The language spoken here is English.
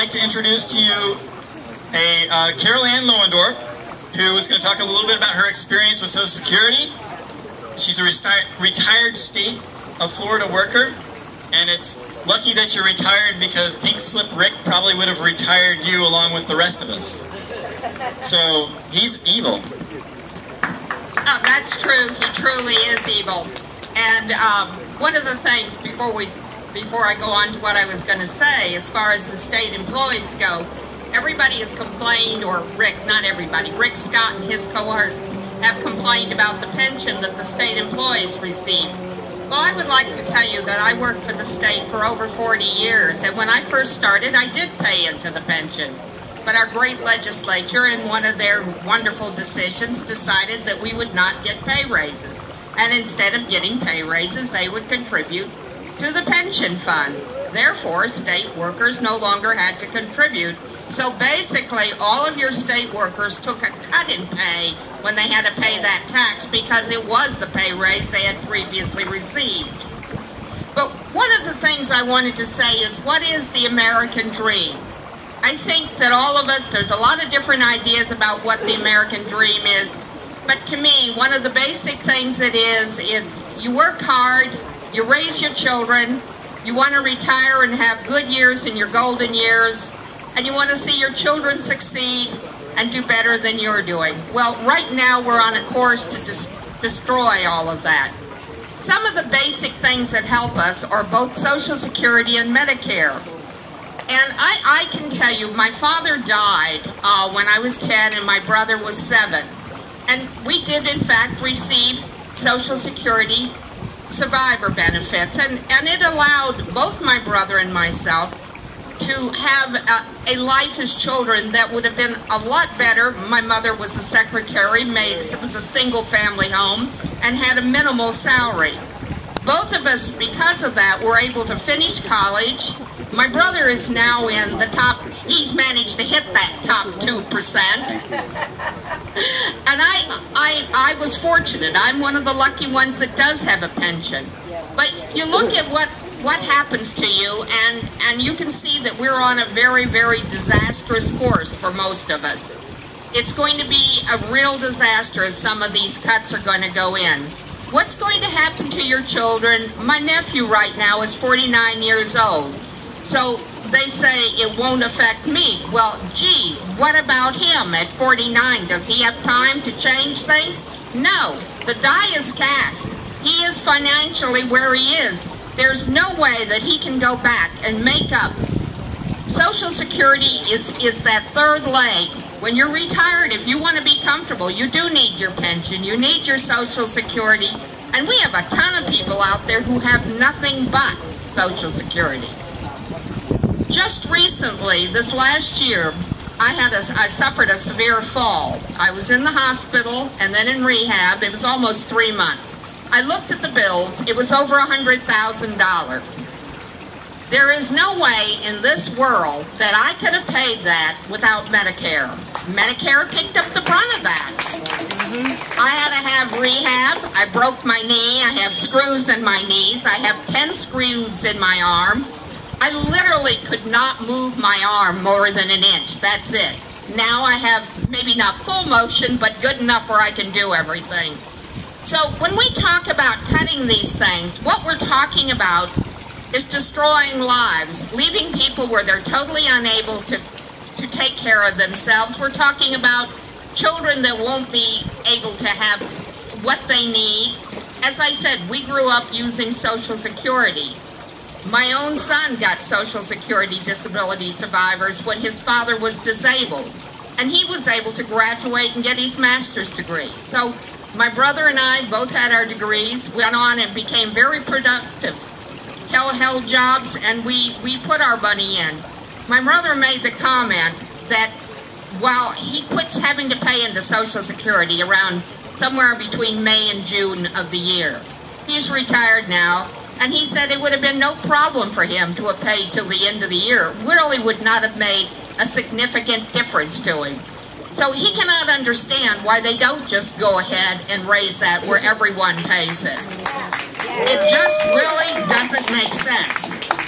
like to introduce to you Ann Loehndorf, who is going to talk a little bit about her experience with Social Security. She's a retired state of Florida worker, and it's lucky that you're retired because Pink Slip Rick probably would have retired you along with the rest of us. So he's evil. Oh, that's true. He truly is evil. And one of the things before I go on to what I was going to say, as far as the state employees go, everybody has complained, or Rick, not everybody, Rick Scott and his cohorts have complained about the pension that the state employees receive. Well, I would like to tell you that I worked for the state for over 40 years, and when I first started, I did pay into the pension. But our great legislature, in one of their wonderful decisions, decided that we would not get pay raises. And instead of getting pay raises, they would contribute to the pension fund. Therefore, state workers no longer had to contribute. So basically, all of your state workers took a cut in pay when they had to pay that tax because it was the pay raise they had previously received. But one of the things I wanted to say is, what is the American dream? I think that all of us, there's a lot of different ideas about what the American dream is. But to me, one of the basic things it is you work hard, you raise your children, you want to retire and have good years in your golden years, and you want to see your children succeed and do better than you're doing. Well, right now we're on a course to destroy all of that. Some of the basic things that help us are both Social Security and Medicare. And I can tell you, my father died when I was 10 and my brother was 7. And we did, in fact, receive Social Security survivor benefits. And it allowed both my brother and myself to have a life as children that would have been a lot better. My mother was a secretary, it was a single family home, and had a minimal salary. Both of us, because of that, were able to finish college. My brother is now in the top, he's managed to hit that top 2%. And I was fortunate. I'm one of the lucky ones that does have a pension. But you look at what happens to you, and you can see that we're on a very, very disastrous course for most of us. It's going to be a real disaster if some of these cuts are going to go in. What's going to happen to your children? My nephew right now is 49 years old. So they say it won't affect me. Well, gee, what about him at 49? Does he have time to change things? No, the die is cast. He is financially where he is. There's no way that he can go back and make up. Social Security is that third leg. When you're retired, if you want to be comfortable, you do need your pension, you need your Social Security, and we have a ton of people out there who have nothing but Social Security. Just recently, this last year, I suffered a severe fall. I was in the hospital and then in rehab. It was almost 3 months. I looked at the bills. It was over $100,000. There is no way in this world that I could have paid that without Medicare. Medicare picked up the brunt of that. I had to have rehab. I broke my knee. I have screws in my knees. I have 10 screws in my arm. I literally could not move my arm more than an inch. That's it. Now I have maybe not full motion, but good enough where I can do everything. So when we talk about cutting these things, what we're talking about is destroying lives, leaving people where they're totally unable to take care of themselves. We're talking about children that won't be able to have what they need. As I said, we grew up using Social Security. My own son got Social Security disability survivors when his father was disabled, and he was able to graduate and get his master's degree. So my brother and I both had our degrees, went on and became very productive, held jobs, and we put our money in. My brother made the comment that while he quits having to pay into Social Security around somewhere between May and June of the year, he's retired now, and he said it would have been no problem for him to have paid till the end of the year. It really would not have made a significant difference to him. So he cannot understand why they don't just go ahead and raise that where everyone pays it. It just really doesn't make sense.